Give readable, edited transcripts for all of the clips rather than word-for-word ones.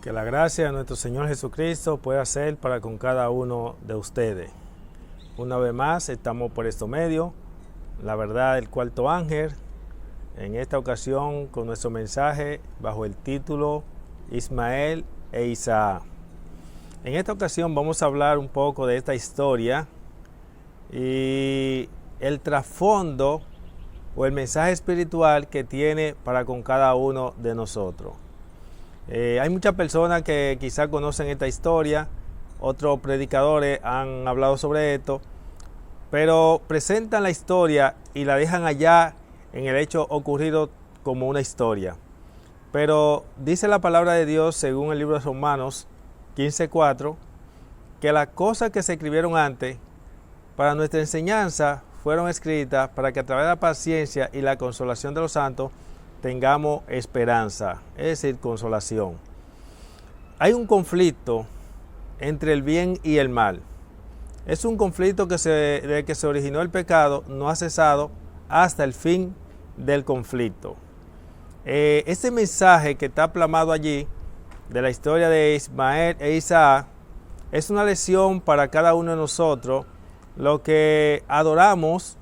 Que la gracia de nuestro Señor Jesucristo pueda ser para con cada uno de ustedes. Una vez más, estamos por este medio, la verdad del cuarto ángel, en esta ocasión con nuestro mensaje bajo el título Ismael e Isaac. En esta ocasión vamos a hablar un poco de esta historia y el trasfondo o el mensaje espiritual que tiene para con cada uno de nosotros. Hay muchas personas que quizás conocen esta historia, otros predicadores han hablado sobre esto, pero presentan la historia y la dejan allá en el hecho ocurrido como una historia. Pero dice la palabra de Dios, según el libro de Romanos 15:4, que las cosas que se escribieron antes para nuestra enseñanza fueron escritas para que a través de la paciencia y la consolación de los santos tengamos esperanza, es decir, consolación. Hay un conflicto entre el bien y el mal. Es un conflicto que desde que se originó el pecado no ha cesado hasta el fin del conflicto. Este mensaje que está plasmado allí de la historia de Ismael e Isaac es una lección para cada uno de nosotros, lo que adoramos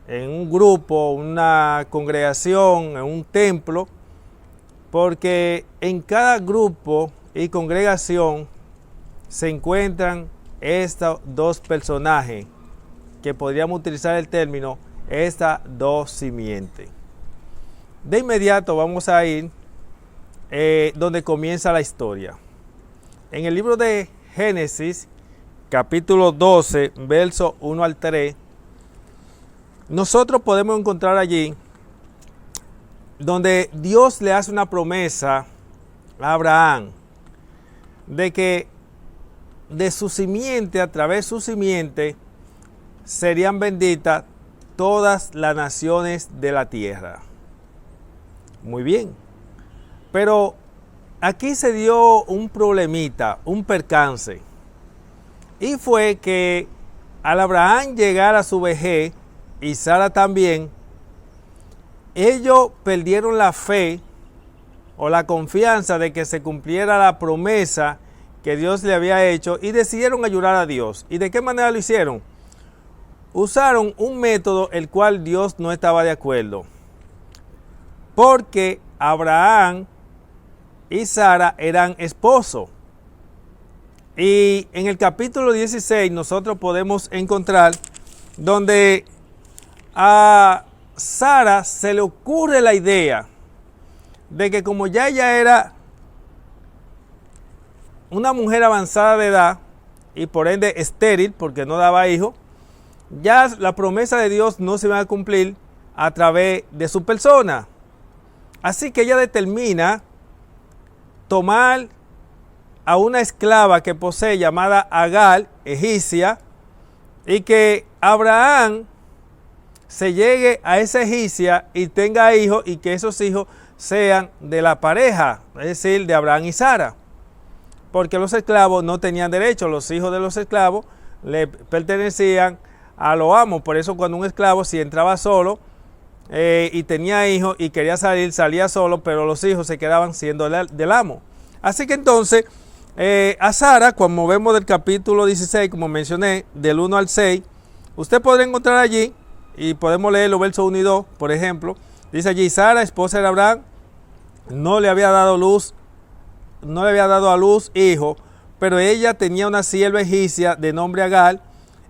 en un grupo, una congregación, en un templo, porque en cada grupo y congregación se encuentran estos dos personajes, que podríamos utilizar el término, estas dos simientes. De inmediato vamos a ir donde comienza la historia. En el libro de Génesis, capítulo 12, versos 1 al 3, nosotros podemos encontrar allí donde Dios le hace una promesa a Abraham de que de su simiente, a través de su simiente, serían benditas todas las naciones de la tierra. Muy bien, pero aquí se dio un problemita, un percance, y fue que al Abraham llegar a su vejez, y Sara también, ellos perdieron la fe o la confianza de que se cumpliera la promesa que Dios le había hecho y decidieron ayudar a Dios. ¿Y de qué manera lo hicieron? Usaron un método el cual Dios no estaba de acuerdo, porque Abraham y Sara eran esposos. Y en el capítulo 16 nosotros podemos encontrar donde a Sara se le ocurre la idea de que como ya ella era una mujer avanzada de edad y por ende estéril porque no daba hijos, ya la promesa de Dios no se iba a cumplir a través de su persona. Así que ella determina tomar a una esclava que posee llamada Agar, egipcia, y que Abraham se llegue a esa egipcia y tenga hijos y que esos hijos sean de la pareja, es decir, de Abraham y Sara. Porque los esclavos no tenían derecho, los hijos de los esclavos le pertenecían a los amos. Por eso cuando un esclavo si entraba solo y tenía hijos y quería salir, salía solo, pero los hijos se quedaban siendo del amo. Así que entonces a Sara, como vemos del capítulo 16, como mencioné, del 1 al 6, usted podrá encontrar allí, y podemos leer los versos 1 y 2, por ejemplo, dice allí: Sara, esposa de Abraham, no le había dado a luz hijo, pero ella tenía una sierva egipcia de nombre Agar.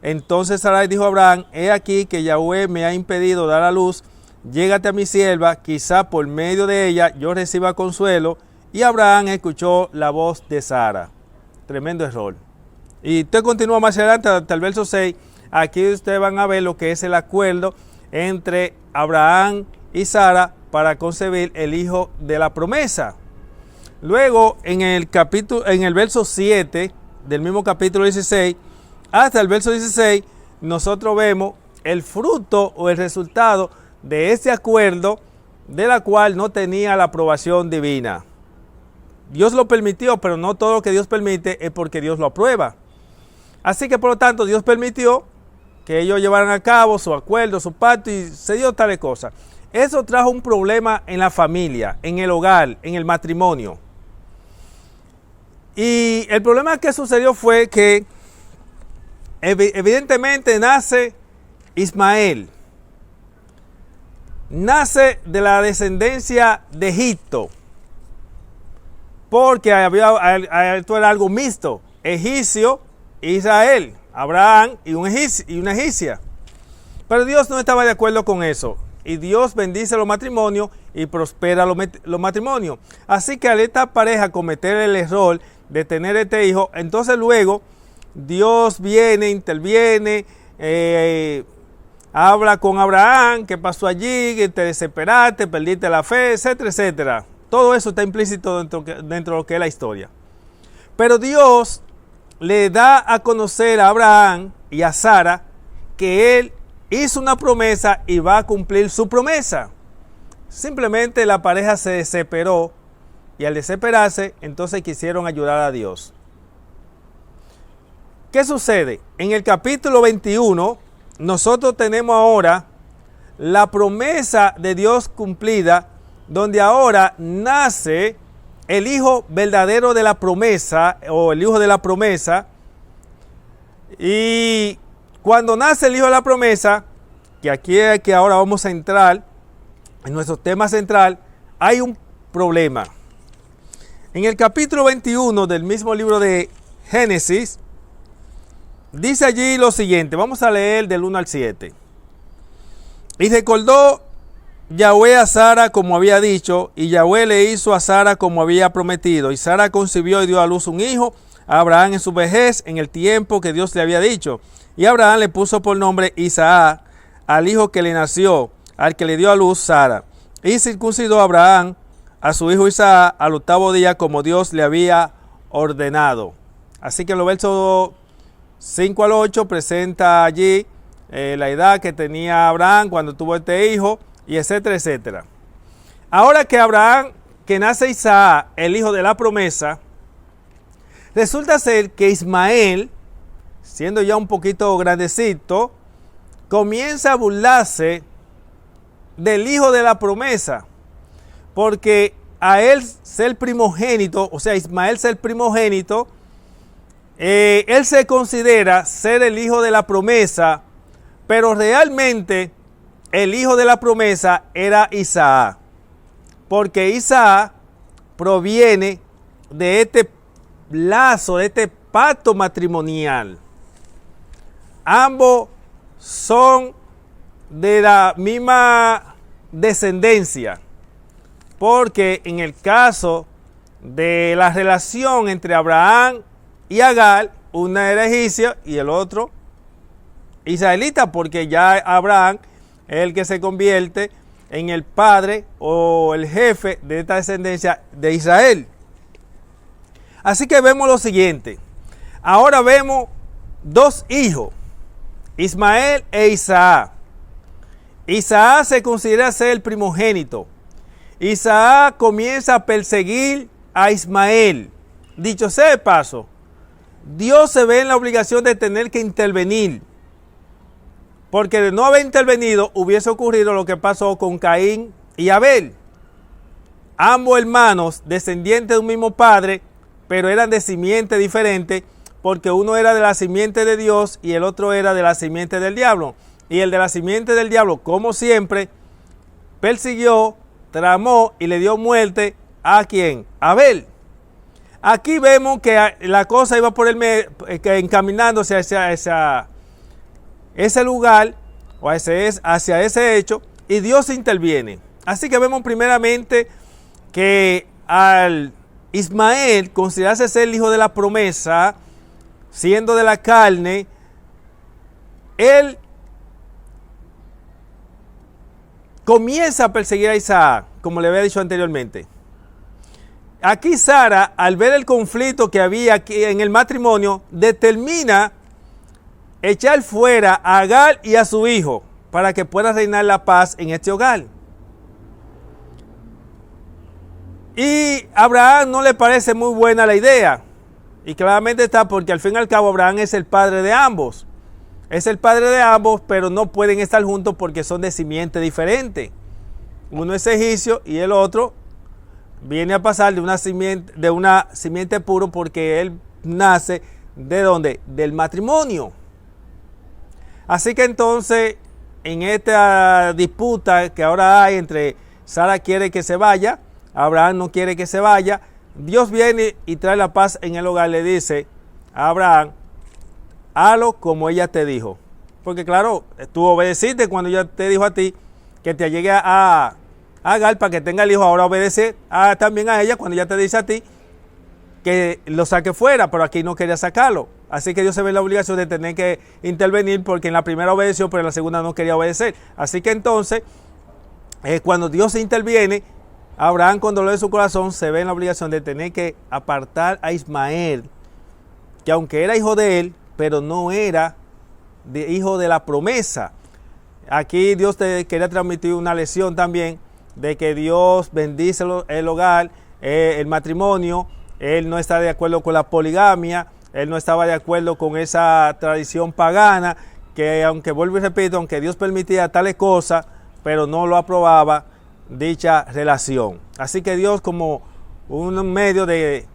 Entonces Sarai dijo a Abraham: he aquí que Yahweh me ha impedido dar a luz, llégate a mi sierva, quizá por medio de ella yo reciba consuelo. Y Abraham escuchó la voz de Sara. Tremendo error. Y usted continúa más adelante hasta el verso 6. Aquí ustedes van a ver lo que es el acuerdo entre Abraham y Sara para concebir el hijo de la promesa. Luego en el verso 7 del mismo capítulo 16 hasta el verso 16, nosotros vemos el fruto o el resultado de este acuerdo, de la cual no tenía la aprobación divina. Dios lo permitió, pero no todo lo que Dios permite es porque Dios lo aprueba. Así que por lo tanto Dios permitió que ellos llevaran a cabo su acuerdo, su pacto, y se dio tales cosas. Eso trajo un problema en la familia, en el hogar, en el matrimonio. Y el problema que sucedió fue que evidentemente nace Ismael. Nace de la descendencia de Egipto. Porque esto era algo mixto. Egipcio e Israel. Abraham y una egipcia. Pero Dios no estaba de acuerdo con eso. Y Dios bendice los matrimonios y prospera los matrimonios. Así que al esta pareja cometer el error de tener este hijo, entonces luego Dios viene, interviene, habla con Abraham, ¿qué pasó allí? Que te desesperaste, perdiste la fe, etcétera, etcétera. Todo eso está implícito dentro de lo que es la historia. Pero Dios le da a conocer a Abraham y a Sara que él hizo una promesa y va a cumplir su promesa. Simplemente la pareja se desesperó y al desesperarse, entonces quisieron ayudar a Dios. ¿Qué sucede? En el capítulo 21, nosotros tenemos ahora la promesa de Dios cumplida, donde ahora nace el hijo verdadero de la promesa, o el hijo de la promesa. Y cuando nace el hijo de la promesa, que aquí es que ahora vamos a entrar en nuestro tema central, hay un problema. En el capítulo 21 del mismo libro de Génesis, dice allí lo siguiente, vamos a leer del 1 al 7. Y recordó Yahweh a Sara como había dicho, y Yahweh le hizo a Sara como había prometido. Y Sara concibió y dio a luz un hijo a Abraham en su vejez, en el tiempo que Dios le había dicho. Y Abraham le puso por nombre Isaac al hijo que le nació, al que le dio a luz Sara. Y circuncidó a Abraham a su hijo Isaac al 8º día, como Dios le había ordenado. Así que en los versos 5 al 8 presenta allí la edad que tenía Abraham cuando tuvo este hijo, y etcétera, etcétera. Ahora que Abraham, que nace Isaac, el hijo de la promesa, resulta ser que Ismael, siendo ya un poquito grandecito, comienza a burlarse del hijo de la promesa, porque a él ser primogénito, o sea, Ismael ser primogénito, él se considera ser el hijo de la promesa, pero realmente el hijo de la promesa era Isaac, porque Isaac proviene de este lazo, de este pacto matrimonial. Ambos son de la misma descendencia, porque en el caso de la relación entre Abraham y Agar, una era egipcia y el otro israelita, porque ya Abraham es el que se convierte en el padre o el jefe de esta descendencia de Israel. Así que vemos lo siguiente. Ahora vemos dos hijos, Ismael e Isaac. Isaac se considera ser el primogénito. Isaac comienza a perseguir a Ismael. Dicho sea de paso, Dios se ve en la obligación de tener que intervenir, porque de no haber intervenido hubiese ocurrido lo que pasó con Caín y Abel. Ambos hermanos, descendientes de un mismo padre, pero eran de simiente diferente, porque uno era de la simiente de Dios y el otro era de la simiente del diablo. Y el de la simiente del diablo, como siempre, persiguió, tramó y le dio muerte a ¿quién? Abel. Aquí vemos que la cosa iba por encaminándose hacia ese lugar o hacia ese hecho, y Dios interviene. Así que vemos primeramente que al Ismael considerarse ser el hijo de la promesa, siendo de la carne, él comienza a perseguir a Isaac, como le había dicho anteriormente. Aquí Sara, al ver el conflicto que había aquí en el matrimonio, determina echar fuera a Agar y a su hijo para que pueda reinar la paz en este hogar. Y a Abraham no le parece muy buena la idea. Y claramente está porque al fin y al cabo Abraham es el padre de ambos. Es el padre de ambos, pero no pueden estar juntos porque son de simiente diferente. Uno es egipcio y el otro viene a pasar de una simiente puro, porque él nace ¿de dónde? Del matrimonio. Así que entonces, en esta disputa que ahora hay entre Sara quiere que se vaya, Abraham no quiere que se vaya, Dios viene y trae la paz en el hogar. Le dice a Abraham: hazlo como ella te dijo. Porque claro, tú obedeciste cuando ella te dijo a ti que te llegue a Agar para que tenga el hijo. Ahora obedece también a ella cuando ella te dice a ti que lo saque fuera, pero aquí no quería sacarlo. Así que Dios se ve en la obligación de tener que intervenir, porque en la primera obedeció, pero en la segunda no quería obedecer. Así que entonces, cuando Dios interviene, Abraham, con dolor de su corazón, se ve en la obligación de tener que apartar a Ismael, que aunque era hijo de él, pero no era hijo de la promesa. Aquí Dios te quería transmitir una lección también, de que Dios bendice el hogar, el matrimonio. Él no está de acuerdo con la poligamia, él no estaba de acuerdo con esa tradición pagana, que aunque vuelvo y repito, aunque Dios permitía tales cosas, pero no lo aprobaba dicha relación. Así que Dios, como un medio de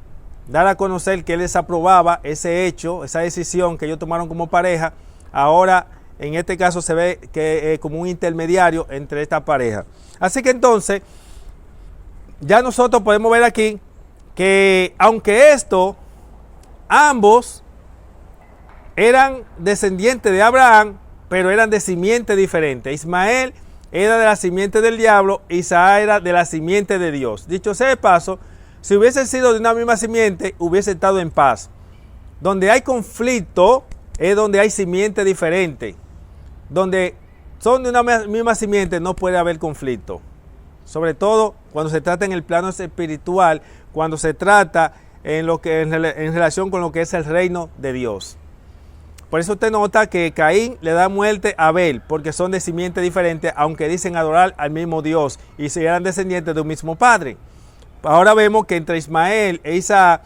dar a conocer que él desaprobaba ese hecho, esa decisión que ellos tomaron como pareja, ahora en este caso se ve que como un intermediario entre esta pareja. Así que entonces, ya nosotros podemos ver aquí que aunque ambos eran descendientes de Abraham, pero eran de simiente diferente. Ismael era de la simiente del diablo, Isaac era de la simiente de Dios. Dicho sea de paso, si hubiese sido de una misma simiente, hubiese estado en paz. Donde hay conflicto es donde hay simiente diferente. Donde son de una misma simiente no puede haber conflicto. Sobre todo cuando se trata en el plano espiritual, cuando se trata en relación con lo que es el reino de Dios. Por eso usted nota que Caín le da muerte a Abel, porque son de simiente diferente, aunque dicen adorar al mismo Dios y serán descendientes de un mismo padre. Ahora vemos que entre Ismael e Isaac,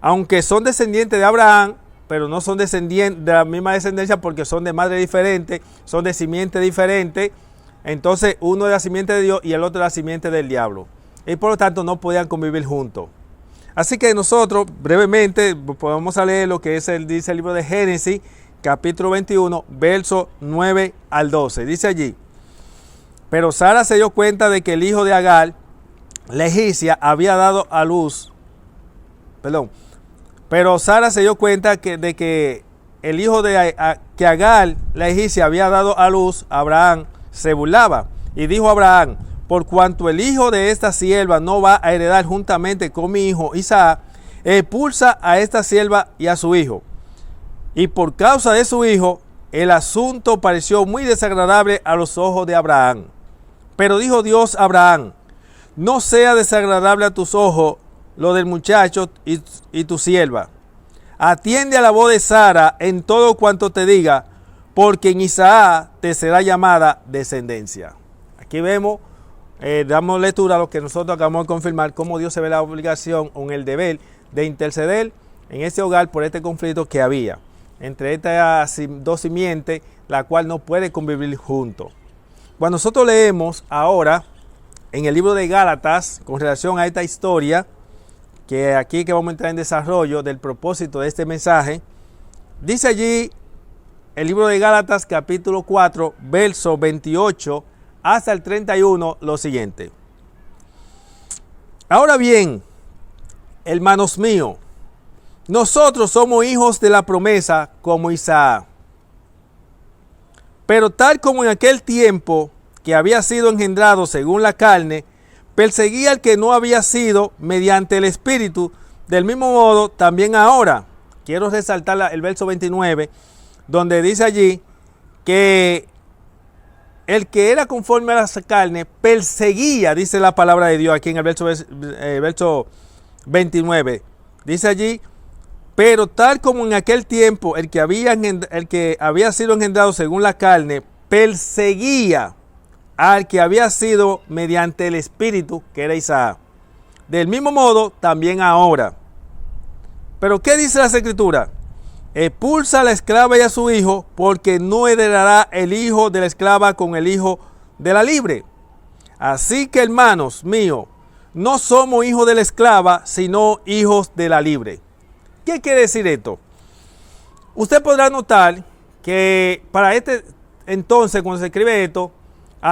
aunque son descendientes de Abraham, pero no son descendientes de la misma descendencia, porque son de madre diferente, son de simiente diferente. Entonces uno de la simiente de Dios y el otro de la simiente del diablo. Y por lo tanto no podían convivir juntos. Así que nosotros brevemente podemos leer lo que dice el libro de Génesis, capítulo 21, versos 9 al 12. Dice allí: pero Sara se dio cuenta de que el hijo de Agar, la egipcia, había dado a luz. Pero Sara se dio cuenta de que el hijo que Agar, la egipcia, había dado a luz, Abraham se burlaba. Y dijo Abraham: por cuanto el hijo de esta sierva no va a heredar juntamente con mi hijo Isaac, expulsa a esta sierva y a su hijo. Y por causa de su hijo, el asunto pareció muy desagradable a los ojos de Abraham. Pero dijo Dios a Abraham: no sea desagradable a tus ojos lo del muchacho y tu sierva. Atiende a la voz de Sara en todo cuanto te diga, porque en Isaac te será llamada descendencia. Aquí vemos, damos lectura a lo que nosotros acabamos de confirmar, cómo Dios se ve la obligación o en el deber de interceder en este hogar por este conflicto que había entre estas dos simientes, la cual no puede convivir juntos. Cuando nosotros leemos ahora en el libro de Gálatas con relación a esta historia, que aquí que vamos a entrar en desarrollo del propósito de este mensaje, dice allí el libro de Gálatas capítulo 4, verso 28 hasta el 31 lo siguiente: ahora bien, hermanos míos, nosotros somos hijos de la promesa como Isaac. Pero tal como en aquel tiempo que había sido engendrado según la carne, perseguía al que no había sido mediante el Espíritu, del mismo modo también ahora. Quiero resaltar el verso 29, donde dice allí que el que era conforme a la carne perseguía, dice la palabra de Dios aquí en el verso 29. Dice allí: pero tal como en aquel tiempo el que había sido engendrado según la carne perseguía al que había sido mediante el Espíritu, que era Isaac. Del mismo modo también ahora. Pero ¿qué dice las Escrituras? Expulsa a la esclava y a su hijo, porque no heredará el hijo de la esclava con el hijo de la libre. Así que, hermanos míos, no somos hijos de la esclava, sino hijos de la libre. ¿Qué quiere decir esto? Usted podrá notar que para este entonces, cuando se escribe esto,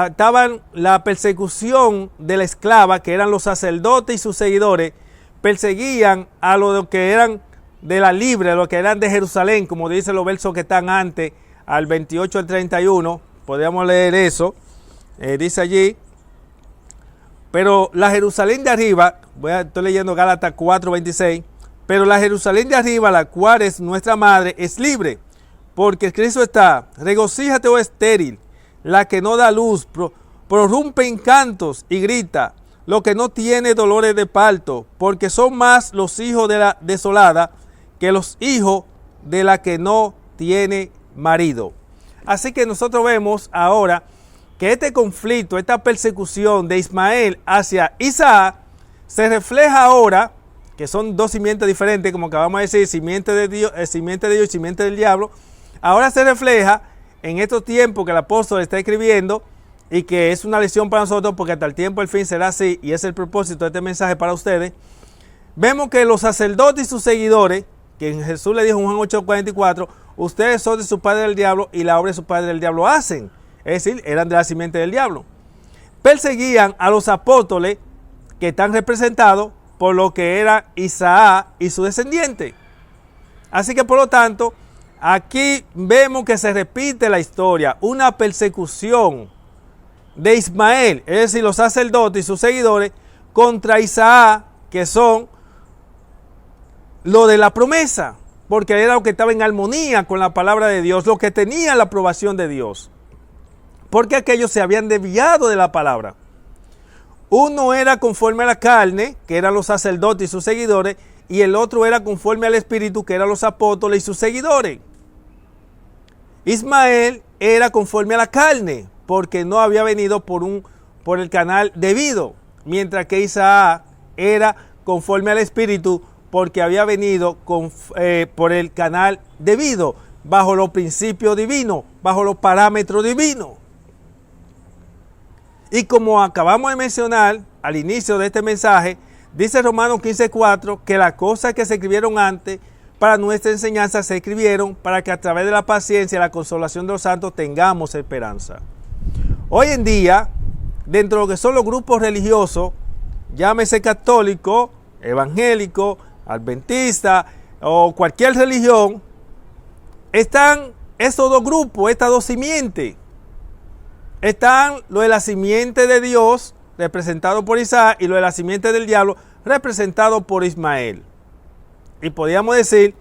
estaban la persecución de la esclava, que eran los sacerdotes y sus seguidores, perseguían a los que eran de la libre, a los que eran de Jerusalén, como dicen los versos que están antes, al 28 al 31, podríamos leer eso, dice allí, pero la Jerusalén de arriba, estoy leyendo Gálatas 4, 26, pero la Jerusalén de arriba, la cual es nuestra madre, es libre, porque escrito está, regocíjate, oh estéril, la que no da luz, prorrumpe en cantos y grita, lo que no tiene dolores de parto, porque son más los hijos de la desolada que los hijos de la que no tiene marido. Así que nosotros vemos ahora que este conflicto, esta persecución de Ismael hacia Isaac, se refleja ahora, que son dos simientes diferentes, como acabamos de decir, simiente de Dios y simiente del diablo. Ahora se refleja en estos tiempos que el apóstol está escribiendo, y que es una lección para nosotros, porque hasta el tiempo del fin será así, y es el propósito de este mensaje para ustedes. Vemos que los sacerdotes y sus seguidores, que Jesús le dijo en Juan 8:44, ustedes son de su padre del diablo y la obra de su padre del diablo hacen. Es decir, eran de la simiente del diablo. Perseguían a los apóstoles, que están representados por lo que era Isaac y su descendiente. Así que por lo tanto, aquí vemos que se repite la historia, una persecución de Ismael, es decir, los sacerdotes y sus seguidores, contra Isaac, que son lo de la promesa, porque era lo que estaba en armonía con la palabra de Dios, lo que tenía la aprobación de Dios, porque aquellos se habían desviado de la palabra. Uno era conforme a la carne, que eran los sacerdotes y sus seguidores, y el otro era conforme al espíritu, que eran los apóstoles y sus seguidores. Ismael era conforme a la carne, porque no había venido por el canal debido, mientras que Isaac era conforme al espíritu, porque había venido por el canal debido, bajo los principios divinos, bajo los parámetros divinos. Y como acabamos de mencionar al inicio de este mensaje, dice Romanos 15:4 que las cosas que se escribieron antes para nuestra enseñanza se escribieron para que a través de la paciencia y la consolación de los santos tengamos esperanza. Hoy en día, dentro de lo que son los grupos religiosos, llámese católico, evangélico, adventista o cualquier religión, están estos dos grupos, estas dos simientes. Están lo de la simiente de Dios, representado por Isaac, y lo de la simiente del diablo, representado por Ismael. Y podríamos decir,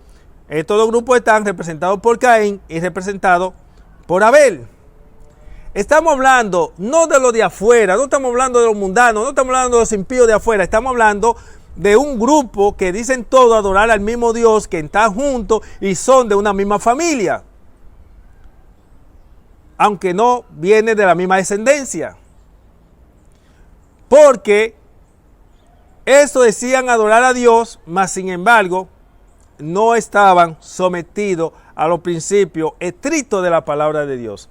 estos dos grupos están representados por Caín y representados por Abel. Estamos hablando no de lo de afuera, no estamos hablando de los mundanos, no estamos hablando de los impíos de afuera, estamos hablando de un grupo que dicen todo adorar al mismo Dios, que están juntos y son de una misma familia, aunque no viene de la misma descendencia. Porque eso decían adorar a Dios, mas sin embargo no estaban sometidos a los principios estrictos de la palabra de Dios.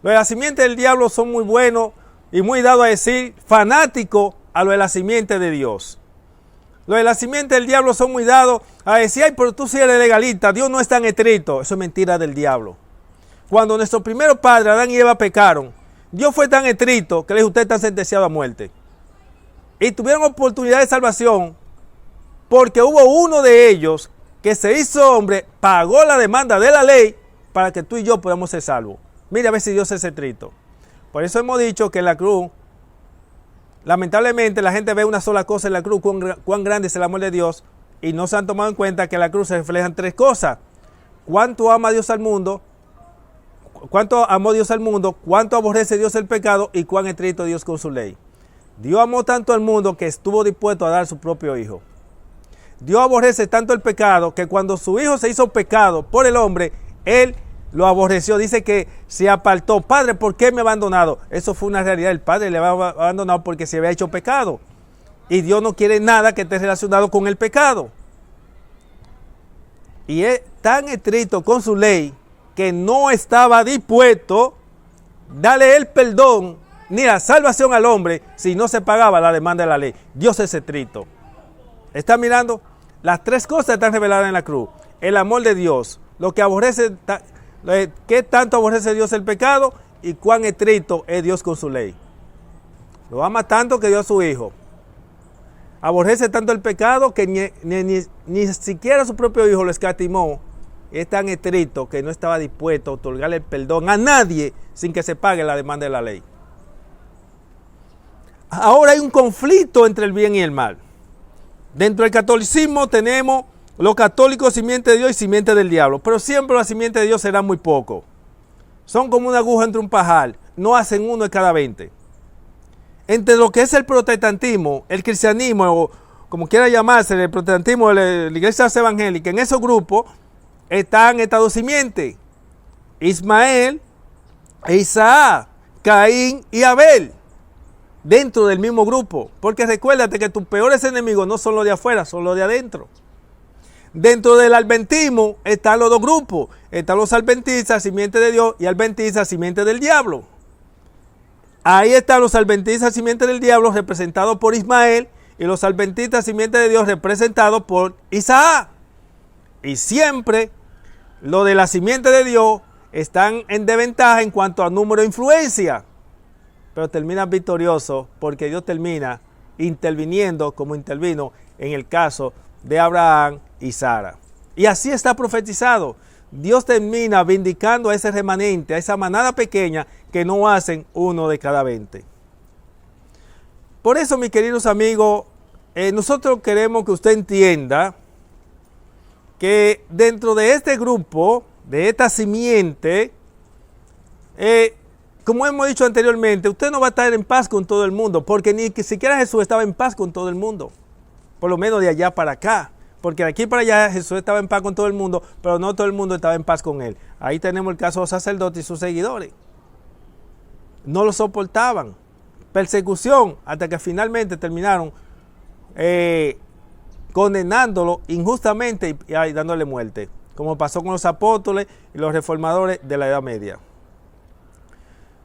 Los de la simiente del diablo son muy buenos y muy dados a decir fanáticos a los de la simiente de Dios. Los de la simiente del diablo son muy dados a decir, ay, pero tú sí eres legalista, Dios no es tan estricto. Eso es mentira del diablo. Cuando nuestros primeros padres, Adán y Eva, pecaron, Dios fue tan estricto que les dijo, usted está sentenciado a muerte. Y tuvieron oportunidad de salvación porque hubo uno de ellos que se hizo hombre, pagó la demanda de la ley para que tú y yo podamos ser salvos. Mira a ver si Dios es estricto. Por eso hemos dicho que en la cruz, lamentablemente la gente ve una sola cosa en la cruz, cuán grande es el amor de Dios, y no se han tomado en cuenta que en la cruz se reflejan tres cosas. Cuánto ama Dios al mundo, cuánto amó Dios al mundo, cuánto aborrece Dios el pecado y cuán estricto Dios con su ley. Dios amó tanto al mundo que estuvo dispuesto a dar su propio hijo. Dios aborrece tanto el pecado que cuando su hijo se hizo pecado por el hombre, él lo aborreció. Dice que se apartó. Padre, ¿por qué me ha abandonado? Eso fue una realidad. El padre le había abandonado porque se había hecho pecado. Y Dios no quiere nada que esté relacionado con el pecado. Y es tan estricto con su ley que no estaba dispuesto a darle el perdón ni la salvación al hombre si no se pagaba la demanda de la ley. Dios es estricto. ¿Está mirando? Las tres cosas están reveladas en la cruz. El amor de Dios, lo que aborrece, qué tanto aborrece Dios el pecado y cuán estricto es Dios con su ley. Lo ama tanto que dio a su hijo. Aborrece tanto el pecado que ni siquiera su propio hijo lo escatimó. Es tan estricto que no estaba dispuesto a otorgarle el perdón a nadie sin que se pague la demanda de la ley. Ahora hay un conflicto entre el bien y el mal. Dentro del catolicismo tenemos los católicos simiente de Dios y simiente del diablo, pero siempre la simiente de Dios será muy poco. Son como una aguja entre un pajar, no hacen uno de cada 20. Entre lo que es el protestantismo, el cristianismo, o como quiera llamarse, el protestantismo, la iglesia evangélica, en esos grupos están estas dos simientes: Ismael e Isaac, Caín y Abel, dentro del mismo grupo. Porque recuérdate que tus peores enemigos no son los de afuera, son los de adentro. Dentro del adventismo están los dos grupos. Están los adventistas, simiente de Dios, y adventistas, simiente del diablo. Ahí están los adventistas, simiente del diablo, representados por Ismael, y los adventistas, simiente de Dios, representados por Isaac. Y siempre los de la simiente de Dios están en desventaja en cuanto a número de influencia, pero terminan victoriosos porque Dios termina interviniendo como intervino en el caso de Abraham y Sara. Y así está profetizado. Dios termina vindicando a ese remanente, a esa manada pequeña que no hacen uno de cada 20. Por eso, mis queridos amigos, nosotros queremos que usted entienda que dentro de este grupo, de esta simiente, como hemos dicho anteriormente, usted no va a estar en paz con todo el mundo, porque ni siquiera Jesús estaba en paz con todo el mundo, por lo menos de allá para acá. Porque de aquí para allá Jesús estaba en paz con todo el mundo, pero no todo el mundo estaba en paz con él. Ahí tenemos el caso de los sacerdotes y sus seguidores. No lo soportaban. Persecución, hasta que finalmente terminaron condenándolo injustamente y dándole muerte, como pasó con los apóstoles y los reformadores de la Edad Media.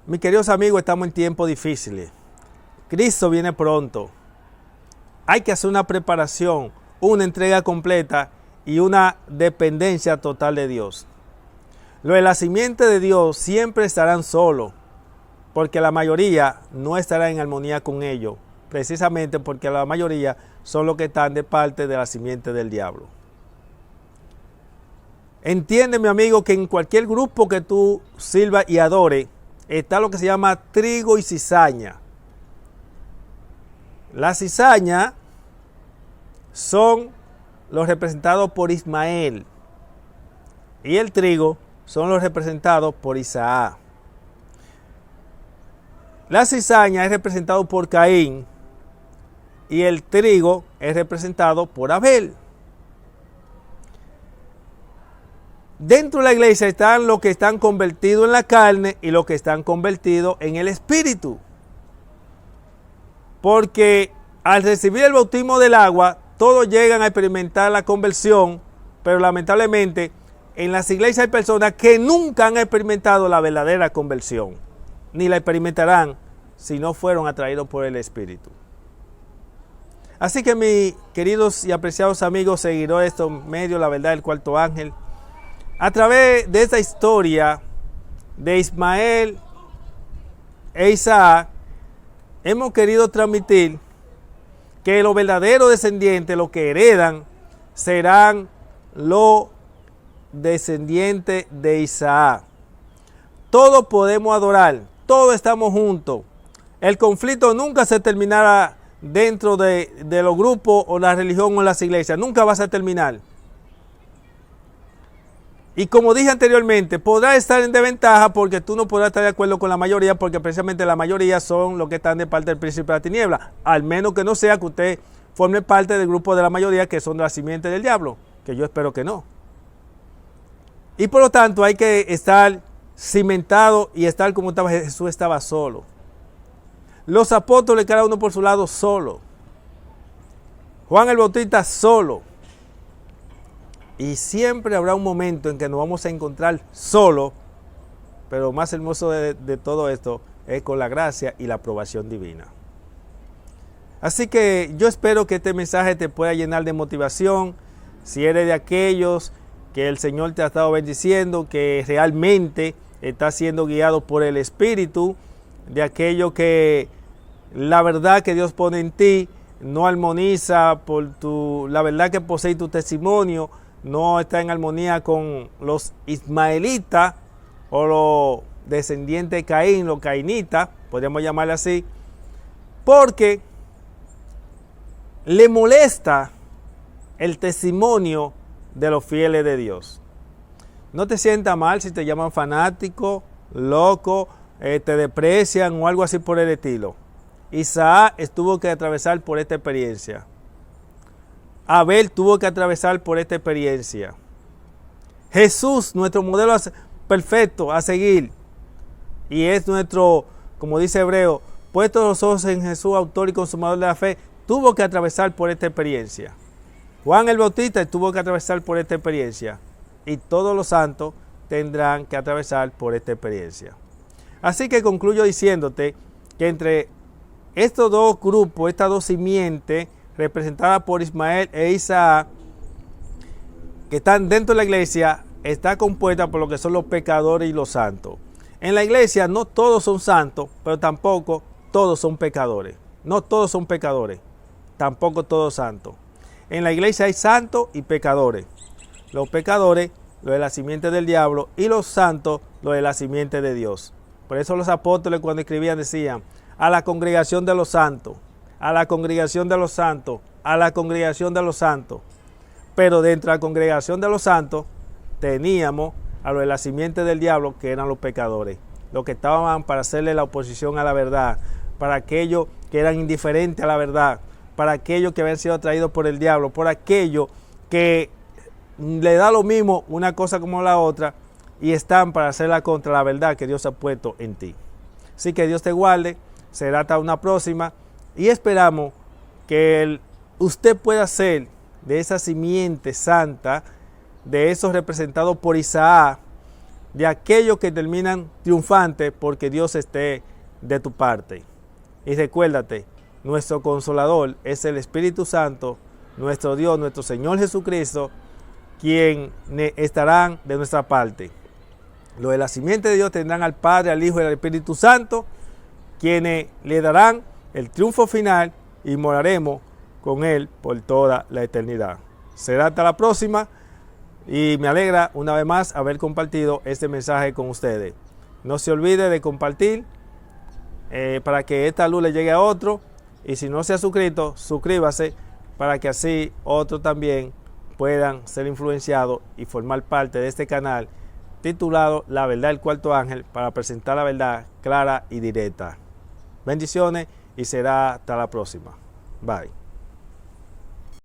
Mis queridos amigos, estamos en tiempos difíciles. Cristo viene pronto. Hay que hacer una preparación, una entrega completa y una dependencia total de Dios. Los de la simiente de Dios siempre estarán solos, porque la mayoría no estará en armonía con ellos, precisamente porque la mayoría son los que están de parte de la simiente del diablo. Entiende, mi amigo, que en cualquier grupo que tú sirvas y adores, está lo que se llama trigo y cizaña. La cizaña son los representados por Ismael y el trigo son los representados por Isaac. La cizaña es representado por Caín y el trigo es representado por Abel. Dentro de la iglesia están los que están convertidos en la carne y los que están convertidos en el espíritu. Porque al recibir el bautismo del agua, todos llegan a experimentar la conversión, pero lamentablemente en las iglesias hay personas que nunca han experimentado la verdadera conversión, ni la experimentarán si no fueron atraídos por el Espíritu. Así que, mis queridos y apreciados amigos, seguidores de estos medios, La Verdad del Cuarto Ángel, a través de esta historia de Ismael e Isaac, hemos querido transmitir que los verdaderos descendientes, los que heredan, serán los descendientes de Isaac. Todos podemos adorar, todos estamos juntos. El conflicto nunca se terminará dentro de los grupos o la religión o las iglesias, nunca va a terminar. Y como dije anteriormente, podrá estar en desventaja porque tú no podrás estar de acuerdo con la mayoría, porque precisamente la mayoría son los que están de parte del príncipe de la tiniebla, al menos que no sea que usted forme parte del grupo de la mayoría que son de la simiente del diablo, que yo espero que no. Y por lo tanto hay que estar cimentado y estar como estaba Jesús, estaba solo. Los apóstoles, cada uno por su lado, solo. Juan el Bautista solo. Y siempre habrá un momento en que nos vamos a encontrar solos, pero más hermoso de todo esto es con la gracia y la aprobación divina. Así que yo espero que este mensaje te pueda llenar de motivación. Si eres de aquellos que el Señor te ha estado bendiciendo, que realmente está siendo guiado por el Espíritu, de aquello que la verdad que Dios pone en ti no armoniza por la verdad que posee tu testimonio, no está en armonía con los ismaelitas o los descendientes de Caín, los cainitas, podríamos llamarle así, porque le molesta el testimonio de los fieles de Dios. No te sientas mal si te llaman fanático, loco, te desprecian o algo así por el estilo. Isaac tuvo que atravesar por esta experiencia. Abel tuvo que atravesar por esta experiencia. Jesús, nuestro modelo perfecto a seguir, y es nuestro, como dice Hebreo, puestos los ojos en Jesús, autor y consumador de la fe, tuvo que atravesar por esta experiencia. Juan el Bautista tuvo que atravesar por esta experiencia, y todos los santos tendrán que atravesar por esta experiencia. Así que concluyo diciéndote que entre estos dos grupos, estas dos simientes, representadas por Ismael e Isaac, que están dentro de la iglesia, está compuesta por lo que son los pecadores y los santos. En la iglesia no todos son santos, pero tampoco todos son pecadores. No todos son pecadores, tampoco todos santos. En la iglesia hay santos y pecadores. Los pecadores, los de la simiente del diablo, y los santos, los de la simiente de Dios. Por eso los apóstoles cuando escribían decían, a la congregación de los santos, a la congregación de los santos, a la congregación de los santos. Pero dentro de la congregación de los santos teníamos a los de la simiente del diablo, que eran los pecadores, los que estaban para hacerle la oposición a la verdad, para aquellos que eran indiferentes a la verdad, para aquellos que habían sido atraídos por el diablo, por aquellos que le da lo mismo una cosa como la otra y están para hacerla contra la verdad que Dios ha puesto en ti. Así que Dios te guarde, será hasta una próxima y esperamos que usted pueda ser de esa simiente santa, de esos representados por Isaac, de aquellos que terminan triunfantes porque Dios esté de tu parte. Y recuérdate, nuestro Consolador es el Espíritu Santo, nuestro Dios, nuestro Señor Jesucristo, quien estarán de nuestra parte. Los de la simiente de Dios tendrán al Padre, al Hijo y al Espíritu Santo, quienes le darán el triunfo final y moraremos con Él por toda la eternidad. Será hasta la próxima y me alegra una vez más haber compartido este mensaje con ustedes. No se olvide de compartir para que esta luz le llegue a otro, y si no se ha suscrito, suscríbase para que así otros también puedan ser influenciados y formar parte de este canal titulado La Verdad del Cuarto Ángel, para presentar la verdad clara y directa. Bendiciones y será hasta la próxima. Bye.